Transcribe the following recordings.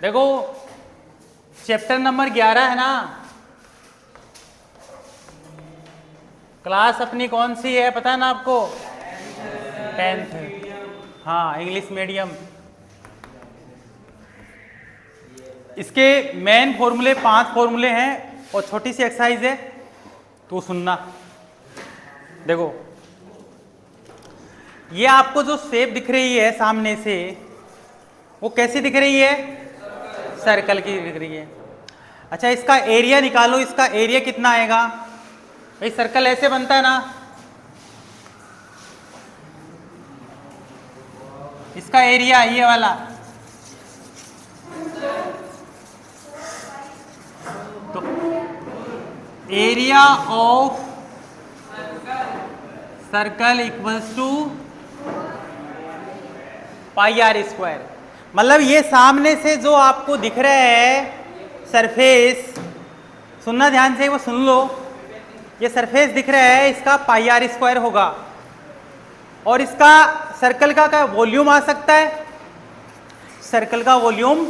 देखो chapter number 11 है ना, क्लास अपनी कौन सी है पता है ना आपको? 10th। हाँ, इंग्लिश मीडियम। इसके मेन फॉर्मूले 5 फॉर्मूले हैं और छोटी सी एक्सरसाइज है, तो सुनना। देखो ये आपको जो शेप दिख रही है सामने से, वो कैसी दिख रही है? सर्कल की दिख रही है। अच्छा, इसका एरिया निकालो, इसका एरिया कितना आएगा? भाई सर्कल ऐसे बनता है ना, इसका एरिया ये वाला, तो area of circle equals to pi r square. मतलब ये सामने से जो आपको दिख रहा है सरफेस, सुनना ध्यान से, वो सुन लो, ये सरफेस दिख रहा है, इसका पाई आर स्क्वायर होगा। और इसका सर्कल का वॉल्यूम आ सकता है? सर्कल का वॉल्यूम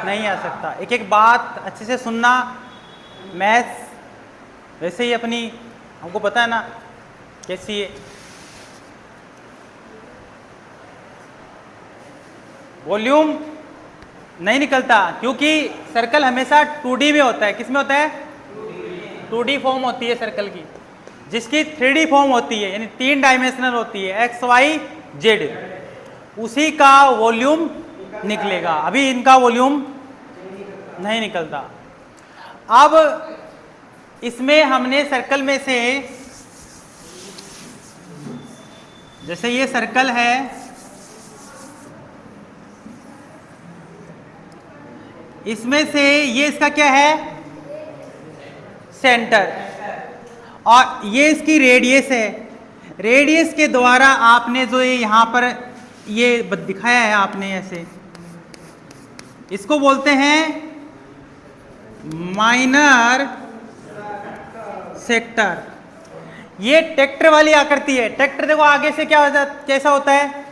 नहीं आ सकता। एक एक बात अच्छे से सुनना। मैथ्स वैसे ही अपनी हमको पता है ना कैसी है। वॉल्यूम नहीं निकलता क्योंकि सर्कल हमेशा 2D में होता है। किस में होता है? 2D फॉर्म होती है सर्कल की, जिसकी 3D फॉर्म होती है, यानी 3 डायमेंशनल होती है, एक्स वाई जेड। उसी का वॉल्यूम निकलेगा। अभी इनका वॉल्यूम नहीं निकलता। अब इसमें हमने सर्कल में से, जैसे ये सर्कल है, इसमें से ये इसका क्या है? सेंटर। और ये इसकी रेडियस है। रेडियस के द्वारा आपने जो ये यहां पर ये दिखाया है आपने ऐसे, इसको बोलते हैं माइनर सेक्टर। ये ट्रैक्टर वाली आकृति है। ट्रैक्टर देखो आगे से क्या होता, कैसा होता है?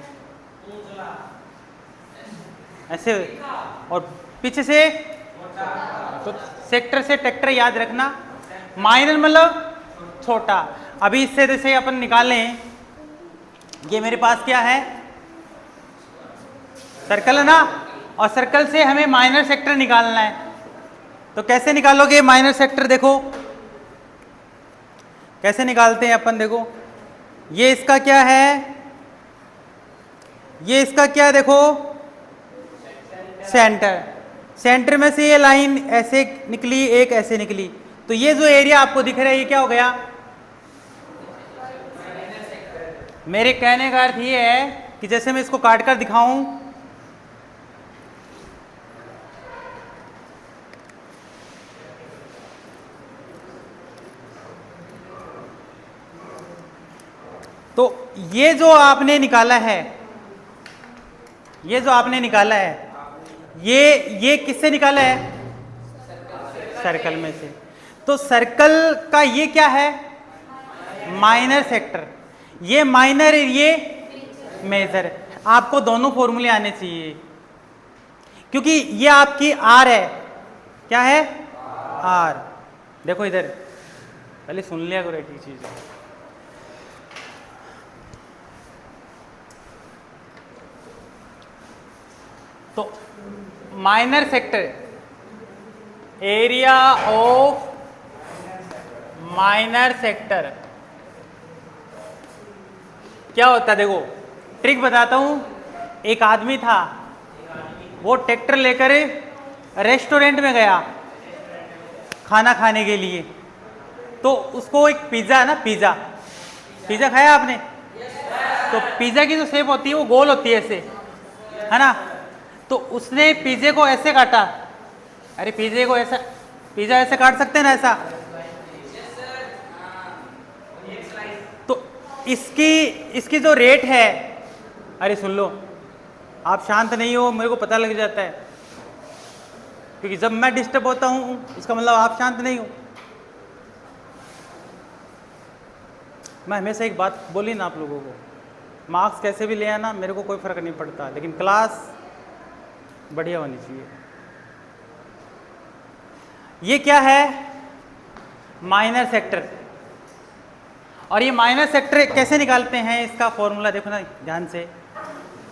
ऐसे, और पीछे से, तो सेक्टर से ट्रैक्टर याद रखना। माइनर मतलब छोटा। अभी इससे जैसे अपन निकालें, ये मेरे पास क्या है? सर्कल है ना, और सर्कल से हमें माइनर सेक्टर निकालना है। तो कैसे निकालोगे माइनर सेक्टर? देखो कैसे निकालते हैं अपन। देखो ये इसका क्या है? ये इसका क्या? देखो सेंटर। सेंटर में से ये लाइन ऐसे निकली, एक ऐसे निकली, तो ये जो एरिया आपको दिख रहा है ये क्या हो गया? मेरे कहने का अर्थ ये है कि जैसे मैं इसको काट कर दिखाऊं, तो ये जो आपने निकाला है, ये जो आपने निकाला है, ये किससे निकाला है? सर्कल में से। तो सर्कल का ये क्या है? Minor sector. ये माइनर, ये मेजर। आपको दोनों फॉर्मूले आने चाहिए, क्योंकि ये आपकी आर है। क्या है? आर। देखो इधर, पहले सुन लिया करो एक ही चीज। तो minor sector, area of minor sector क्या होता है? देखो ट्रिक बताता हूं। एक आदमी था, वो ट्रैक्टर लेकर रेस्टोरेंट में गया खाना खाने के लिए। तो उसको एक पिज्जा है ना, पिज्जा खाया आपने? तो पिज्जा की जो शेप होती है वो गोल होती है ऐसे, है ना? तो उसने पिज्जे को ऐसे काटा। अरे पिज्जे को ऐसा, पिज्जा ऐसे काट सकते हैं ना, ऐसा। तो इसकी जो रेट है, अरे सुन लो, आप शांत नहीं हो, मेरे को पता लग जाता है, क्योंकि जब मैं डिस्टर्ब होता हूं इसका मतलब आप शांत नहीं हो। मैं हमेशा एक बात बोली ना आप लोगों को, मार्क्स कैसे भी ले आना, मेरे को कोई फर्क नहीं पड़ता, लेकिन क्लास बढ़िया होनी चाहिए। ये क्या है? Minor sector. और ये माइनर सेक्टर कैसे निकालते हैं, इसका फॉर्मूला देखो ना ध्यान से।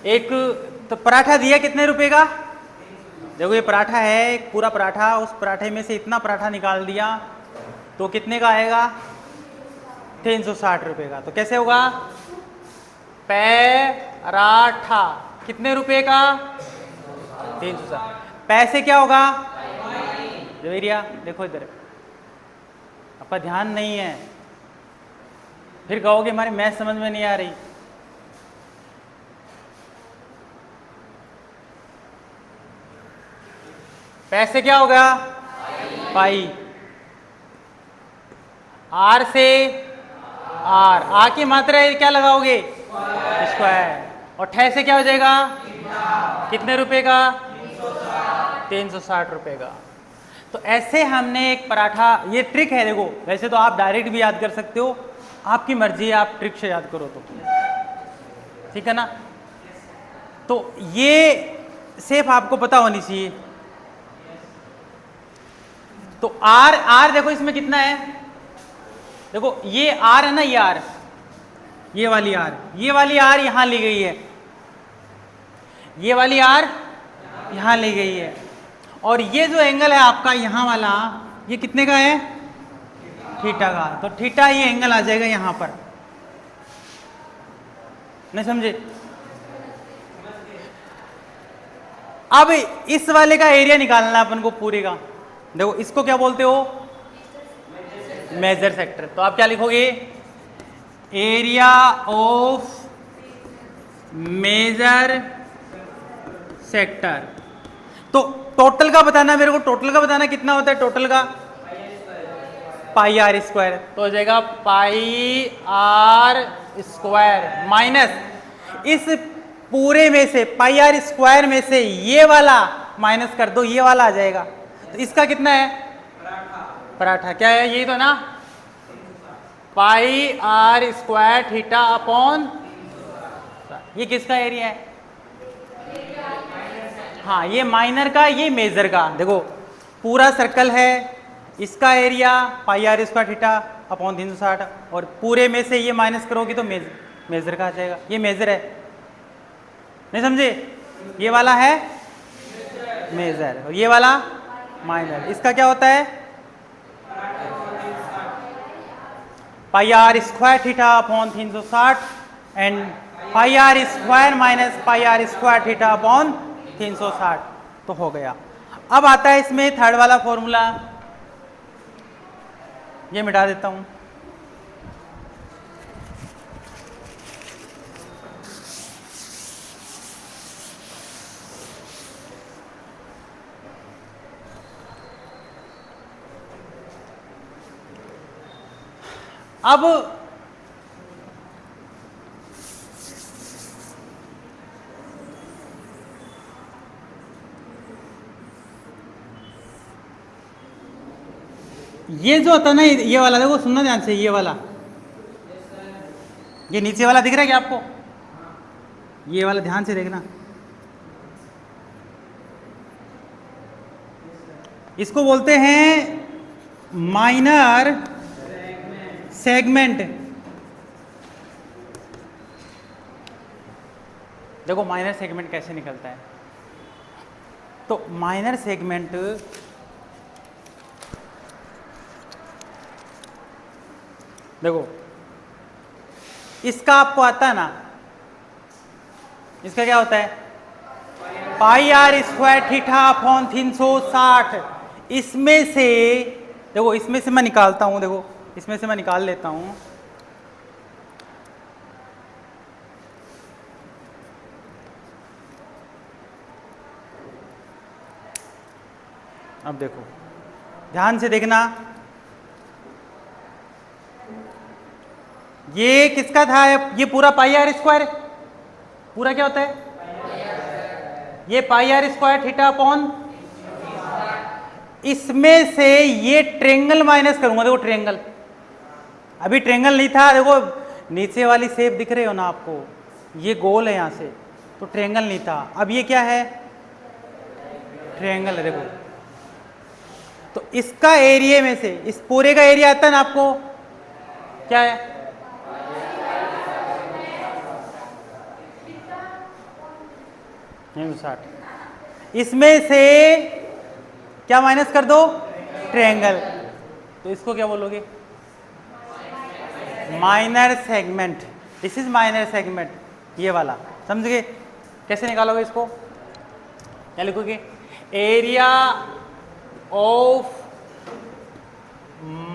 एक तो पराठा दिया कितने रुपए का? देखो ये पराठा है, एक पूरा पराठा, उस पराठे में से इतना पराठा निकाल दिया तो कितने का आएगा? 360 रुपए का। तो कैसे होगा? पराठा कितने रुपए का? 360। पैसे क्या होगा? जवेरिया देखो इधर, आपका ध्यान नहीं है, फिर कहोगे हमारी मैथ समझ में नहीं आ रही। पैसे क्या होगा? पाई। आर से आर की मात्रा है, क्या लगाओगे? स्क्वायर। और ठे से क्या हो जाएगा? कितने रुपए का? 360 रुपए का। तो ऐसे हमने एक पराठा, ये ट्रिक है देखो, वैसे तो आप डायरेक्ट भी याद कर सकते हो, आपकी मर्जी है, आप ट्रिक से याद करो तो ठीक है ना। तो ये सिर्फ आपको पता होनी चाहिए। तो आर देखो इसमें कितना है, देखो ये आर है ना, ये आर, ये वाली आर यहां ली गई है, ये वाली आर यहां ली गई है, और ये जो एंगल है आपका यहां वाला, ये कितने का है? थीटा का। तो थीटा ये एंगल आ जाएगा यहां पर, नहीं समझे? अब इस वाले का एरिया निकालना है अपन को पूरे का। देखो इसको क्या बोलते हो? Major sector. तो आप क्या लिखोगे? Area of major sector. तो टोटल का बताना मेरे को, टोटल का बताना कितना होता है टोटल का? पाई आर स्क्वायर। तो हो जाएगा पाई आर स्क्वायर माइनस इस पूरे में से, पाई आर स्क्वायर में से ये वाला माइनस कर दो, ये वाला आ जाएगा। तो इसका कितना है? पराठा क्या है? यही तो ना, पाई आर स्क्वायर थीटा अपॉन, ये किसका एरिया है? हाँ ये माइनर का, ये मेजर का। देखो पूरा सर्कल है, इसका area pi r square theta upon 360, और पूरे में से ये माइनस करोगे तो मेजर का आ जाएगा। ये मेजर है, नहीं समझे? ये वाला है मेजर और ये वाला माइनर। इसका क्या होता है? Pi r square theta upon 360 and pi r square minus pi r square theta upon 360। तो हो गया। अब आता है इसमें थर्ड वाला फॉर्मूला, ये मिटा देता हूं। अब ये जो होता है ना, ये वाला देखो, सुनना ध्यान से, ये वाला, ये नीचे वाला दिख रहा है क्या आपको? ये वाला ध्यान से देखना, इसको बोलते हैं माइनर सेगमेंट। देखो माइनर सेगमेंट कैसे निकलता है। तो माइनर सेगमेंट देखो, इसका आपको आता है ना, इसका क्या होता है? Pi r square theta upon 360। इसमें से देखो, इसमें से मैं निकालता हूं, देखो इसमें से मैं निकाल लेता हूं। अब देखो ध्यान से देखना, ये किसका था? ये पूरा पाई आर स्क्वायर, पूरा क्या होता है? ये पाई आर स्क्वायर थीटा अपॉन, इसमें से ये ट्रेंगल माइनस करूंगा। देखो ट्रेंगल, अभी ट्रेंगल नहीं था, देखो नीचे वाली शेप दिख रही हो ना आपको, ये गोल है यहां से, तो ट्रेंगल नहीं था। अब ये क्या है? ट्रेंगल है। देखो तो इसका एरिया में से इस पूरे का एरिया आता है ना आपको, क्या है? 60। इसमें से क्या माइनस कर दो? ट्रायंगल। तो इसको क्या बोलोगे? Minor segment. This is minor segment, ये वाला। समझ गए? कैसे निकालोगे इसको? क्या लिखोगे? एरिया ऑफ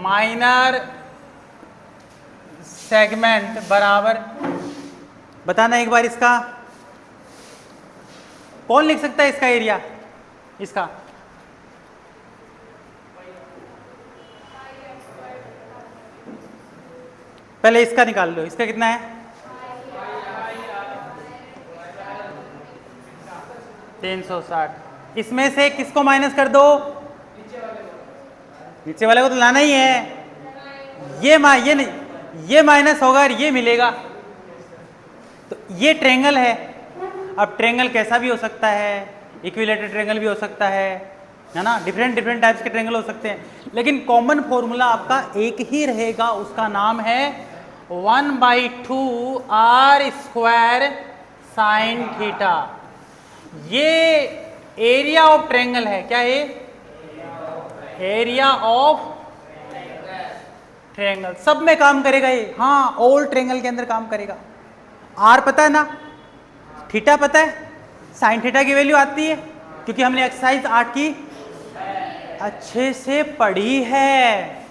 माइनर सेगमेंट बराबर, बताना एक बार इसका कौन लिख सकता है इसका एरिया? इसका पहले इसका निकाल लो। इसका कितना है? 360। इसमें से किसको माइनस कर दो? नीचे वाले को तो लाना ही है। ये नहीं, ये माइनस होगा और ये मिलेगा। तो ये ट्रायंगल है। अब ट्रायंगल कैसा भी हो सकता है, इक्विलेटरल ट्रायंगल भी हो सकता है ना, डिफरेंट टाइप्स के ट्रायंगल हो सकते हैं, लेकिन कॉमन फॉर्मूला आपका एक ही रहेगा, उसका नाम है 1/2 r स्क्वायर साइन थीटा। ये एरिया ऑफ ट्रायंगल है। क्या है? Area of triangle. सब में काम करेगा ये। हाँ, ऑल ट्रायंगल के अंदर काम करेगा। आर पता है ना, थीटा पता है, साइन थीटा की वैल्यू आती है, क्योंकि हमने एक्सरसाइज 8 की अच्छे से पढ़ी है।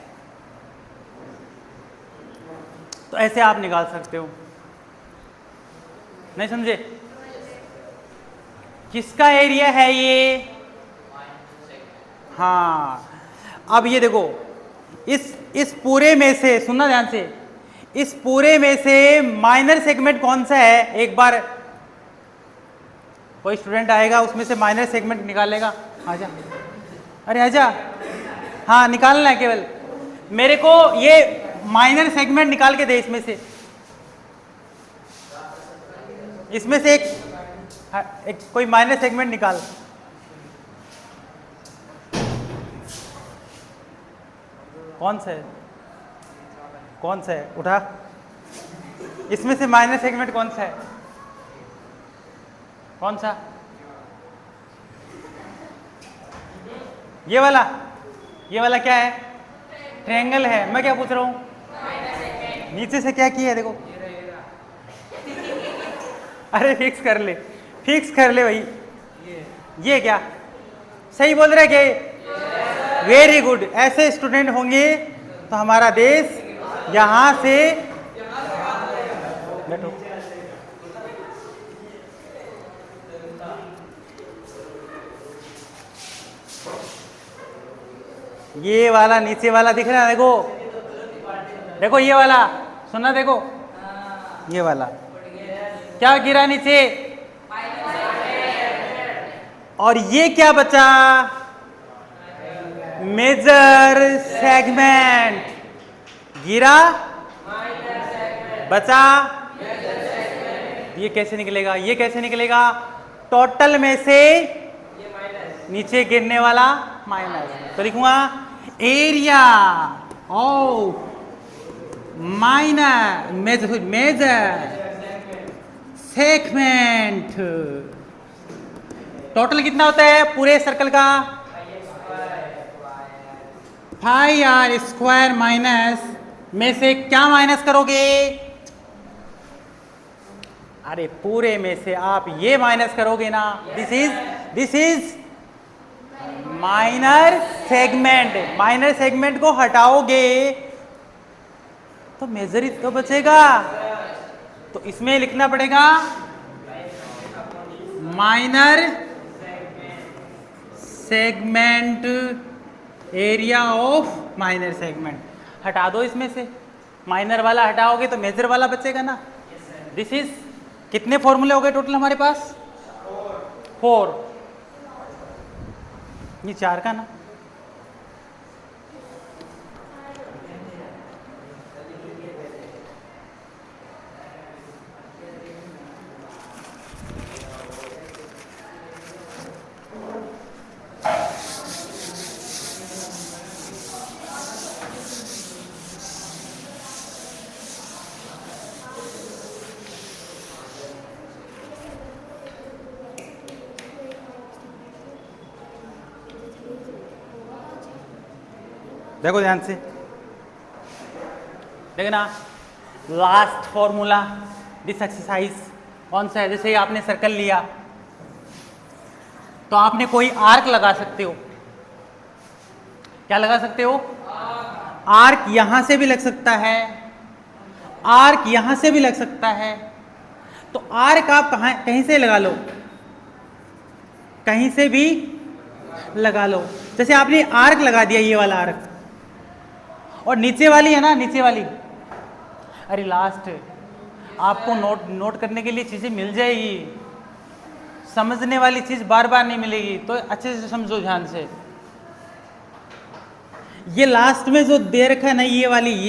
तो ऐसे आप निकाल सकते हो। नहीं समझे? किसका एरिया है ये? हाँ, अब ये देखो, इस पूरे में से सुनना ध्यान से, इस पूरे में से माइनर सेगमेंट कौन सा है? एक बार कोई स्टूडेंट आएगा, उसमें से माइनर सेगमेंट निकालेगा। आजा, अरे आजा। हाँ, निकालना है केवल। मेरे को ये माइनर सेगमेंट निकाल के दे। इसमें से एक कोई माइनर सेगमेंट निकाल। कौन सा है? कौन सा है? उठा। इसमें से माइनर सेगमेंट कौन सा है? कौन सा? ये वाला। ये वाला क्या है? ट्रायंगल है। मैं क्या पूछ रहा हूं? नीचे से क्या किया है? देखो, अरे फिक्स कर ले, फिक्स कर ले भाई। ये क्या सही बोल रहे क्या? Very good. ऐसे स्टूडेंट होंगे तो हमारा देश यहां से बैठो। ये वाला नीचे वाला दिख रहा है? देखो, देखो ये वाला, सुना? देखो ये वाला क्या गिरा नीचे, और ये क्या बचा? मेजर सेगमेंट गिरा, बचा। ये कैसे निकलेगा? ये कैसे निकलेगा? टोटल में से नीचे गिरने वाला माइनस। तो लिखूंगा area of minor major segment. Total कितना होता है पूरे सर्कल का? 5r स्क्वायर माइनस में से क्या माइनस करोगे? अरे पूरे में से आप ये माइनस करोगे ना। This is minor segment. Minor segment को हटाओगे तो मेजर ही तो बचेगा। तो इसमें लिखना पड़ेगा minor segment, area of minor segment. हटा दो इसमें से, माइनर वाला हटाओगे तो मेजर वाला बचेगा ना। दिस इज, कितने फॉर्मूले हो गए टोटल हमारे पास? 4। ये 4 का ना। देखो ध्यान से, देखना लास्ट फॉर्मूला दिस एक्सरसाइज कौन सा है। जैसे आपने सर्कल लिया तो आपने कोई आर्क लगा सकते हो। क्या लगा सकते हो? आर्क यहां से भी लग सकता है, आर्क यहां से भी लग सकता है। तो आर्क आप कहीं से लगा लो, कहीं से भी लगा लो। जैसे आपने आर्क लगा दिया, ये वाला आर्क, और नीचे वाली है ना, नीचे वाली, अरे लास्ट आपको नोट करने के लिए चीजें मिल जाएगी, समझने वाली चीज बार बार नहीं मिलेगी, तो अच्छे से समझो ध्यान से। ये लास्ट में जो दे रखा है ना, ये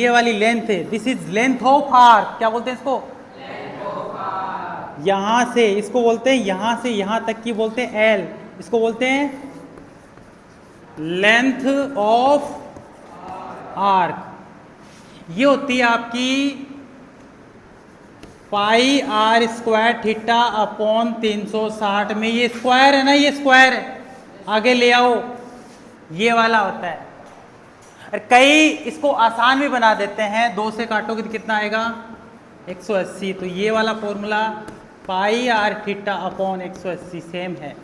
वाली लेंथ है, this is length of arc. क्या बोलते हैं इसको? यहां से, इसको बोलते हैं यहां से यहां तक की बोलते हैं एल, इसको बोलते हैं लेंथ ऑफ आर्क। ये होती है आपकी पाई आर स्क्वायर थीटा अपॉन 360 में। ये स्क्वायर है ना, ये स्क्वायर है, आगे ले आओ, ये वाला होता है। और कई इसको आसान भी बना देते हैं, 2 से काटोगे तो कितना आएगा? 180। तो ये वाला formula pi R theta upon 180 same है।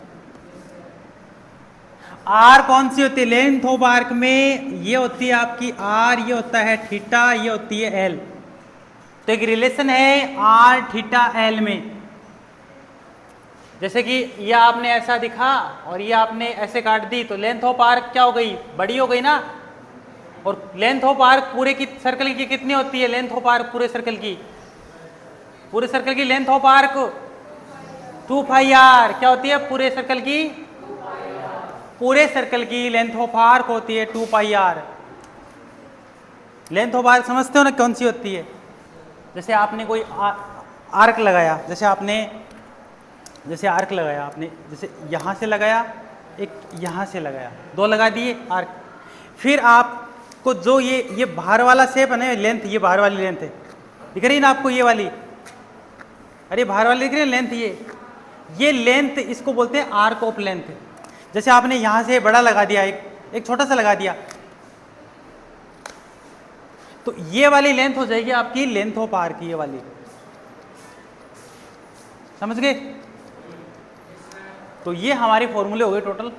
आर कौन सी होती है? लेंथ ऑफ आर्क में ये होती है आपकी आर, ये होता है थीटा, ये होती है एल। तो एक रिलेशन है आर थीटा एल में। जैसे कि ये आपने ऐसा दिखा और ये आपने ऐसे काट दी, तो लेंथ ऑफ आर्क क्या हो गई? बड़ी हो गई ना। और लेंथ ऑफ आर्क पूरे की सर्कल की कितनी होती है? लेंथ ऑफ आर्क पूरे सर्कल की length of arc 2 pi R. क्या होती है? पूरे सर्कल की लेंथ ऑफ आर्क होती है 2 pi are. Length of arc समझते हो ना कौन सी होती है? जैसे आपने कोई आर्क लगाया, जैसे आर्क लगाया आपने, जैसे यहां से लगाया, एक यहां से लगाया, 2 लगा दिए आर्क। फिर आपको जो ये बाहर वाला शेप है ना, लेंथ, ये बाहर वाली लेंथ है, दिख रही ना आपको? ये वाली, अरे बाहर वाली दिख रही है लेंथ, ये लेंथ, इसको बोलते हैं आर्क ऑफ लेंथ। जैसे आपने यहां से बड़ा लगा दिया, एक छोटा सा लगा दिया, तो ये वाली लेंथ हो जाएगी आपकी लेंथ ऑफ आर्क, ये वाली। समझ गए? तो ये हमारे फॉर्मूले हो गए टोटल